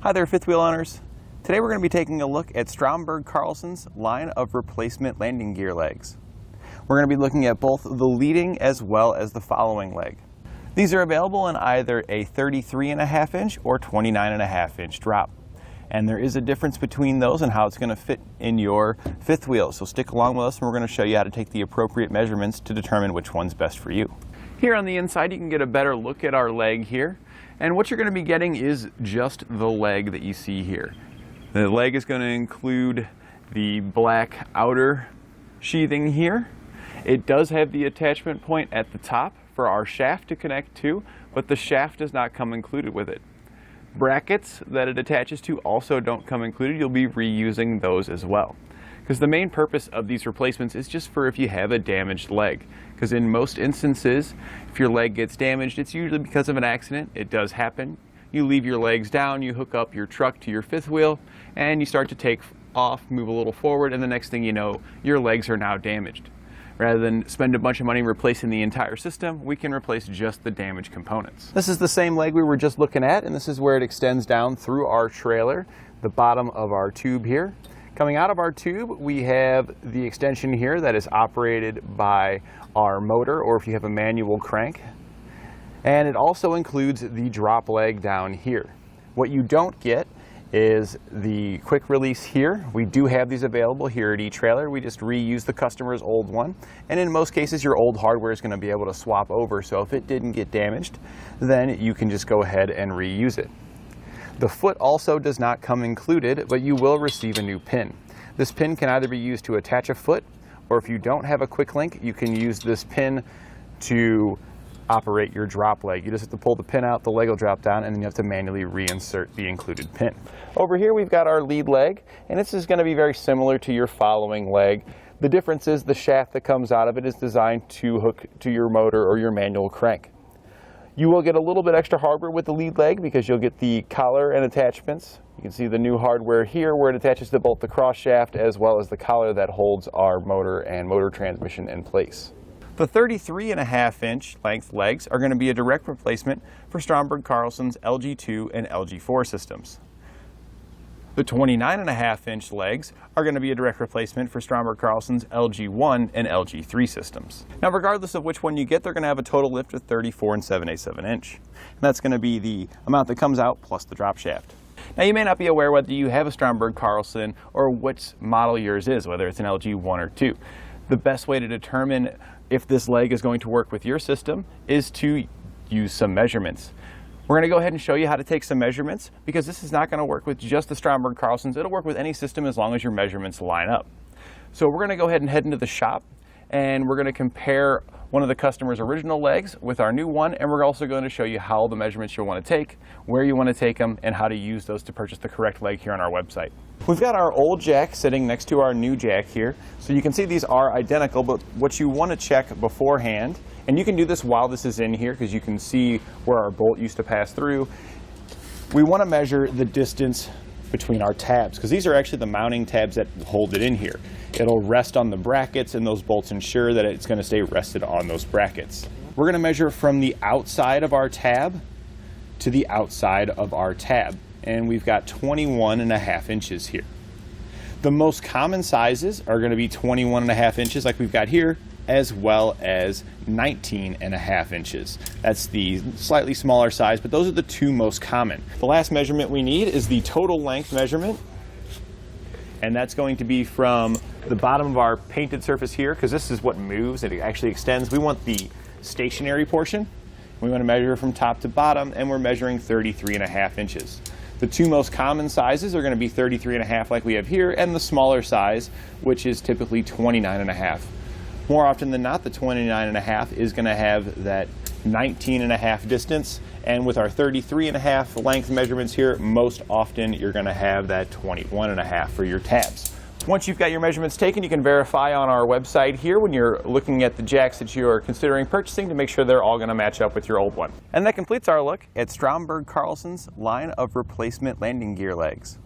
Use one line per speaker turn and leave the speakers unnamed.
Hi there, fifth wheel owners. Today we're going to be taking a look at Stromberg Carlson's line of replacement landing gear legs. We're going to be looking at both the leading as well as the following leg. These are available in either a 33.5 inch or 29.5 inch drop. And there is a difference between those and how it's going to fit in your fifth wheel. So stick along with us and we're going to show you how to take the appropriate measurements to determine which one's best for you. Here on the inside you can get a better look at our leg here. And what you're going to be getting is just the leg that you see here. The leg is going to include the black outer sheathing here. It does have the attachment point at the top for our shaft to connect to, but the shaft does not come included with it. Brackets that it attaches to also don't come included. You'll be reusing those as well. Because the main purpose of these replacements is just for if you have a damaged leg. Because in most instances, if your leg gets damaged, it's usually because of an accident. It does happen. You leave your legs down, you hook up your truck to your fifth wheel, and you start to take off, move a little forward, and the next thing you know, your legs are now damaged. Rather than spend a bunch of money replacing the entire system, we can replace just the damaged components. This is the same leg we were just looking at, and this is where it extends down through our trailer, the bottom of our tube here. Coming out of our tube, we have the extension here that is operated by our motor, or if you have a manual crank. And it also includes the drop leg down here. What you don't get is the quick release here. We do have these available here at etrailer. We just reuse the customer's old one. And in most cases, your old hardware is going to be able to swap over. So if it didn't get damaged, then you can just go ahead and reuse it. The foot also does not come included, but you will receive a new pin. This pin can either be used to attach a foot, or if you don't have a quick link, you can use this pin to operate your drop leg. You just have to pull the pin out, the leg will drop down, and then you have to manually reinsert the included pin. Over here we've got our lead leg, and this is going to be very similar to your following leg. The difference is the shaft that comes out of it is designed to hook to your motor or your manual crank. You will get a little bit extra hardware with the lead leg because you'll get the collar and attachments. You can see the new hardware here where it attaches to both the cross shaft as well as the collar that holds our motor and motor transmission in place. The 33.5 inch length legs are going to be a direct replacement for Stromberg Carlson's LG2 and LG4 systems. The 29.5 inch legs are going to be a direct replacement for Stromberg Carlson's LG1 and LG3 systems. Now, regardless of which one you get, they're going to have a total lift of 34 7/8 inch. And that's going to be the amount that comes out plus the drop shaft. Now, you may not be aware whether you have a Stromberg Carlson or which model yours is, whether it's an LG1 or 2. The best way to determine if this leg is going to work with your system is to use some measurements. We're going to go ahead and show you how to take some measurements because this is not going to work with just the Stromberg Carlsons. It'll work with any system as long as your measurements line up. So we're going to go ahead and head into the shop and we're going to compare one of the customer's original legs with our new one, and we're also going to show you how the measurements you'll want to take, where you want to take them, and how to use those to purchase the correct leg here on our website. We've got our old jack sitting next to our new jack here. So you can see these are identical, but what you want to check beforehand, and you can do this while this is in here because you can see where our bolt used to pass through. We want to measure the distance between our tabs because these are actually the mounting tabs that hold it in here. It'll rest on the brackets and those bolts ensure that it's going to stay rested on those brackets. We're going to measure from the outside of our tab to the outside of our tab, and we've got 21.5 inches here. The most common sizes are going to be 21.5 inches like we've got here, as well as 19.5 inches. That's the slightly smaller size, but those are the two most common. The last measurement we need is the total length measurement, and that's going to be from the bottom of our painted surface here, because this is what moves and it actually extends. We want the stationary portion. We want to measure from top to bottom, and we're measuring 33.5 inches. The two most common sizes are going to be 33.5 like we have here, and the smaller size, which is typically 29.5. More often than not, the 29.5 is going to have that 19.5 distance, and with our 33.5 length measurements here, most often you're going to have that 21.5 for your tabs. Once you've got your measurements taken, you can verify on our website here when you're looking at the jacks that you are considering purchasing to make sure they're all going to match up with your old one. And that completes our look at Stromberg Carlson's line of replacement landing gear legs.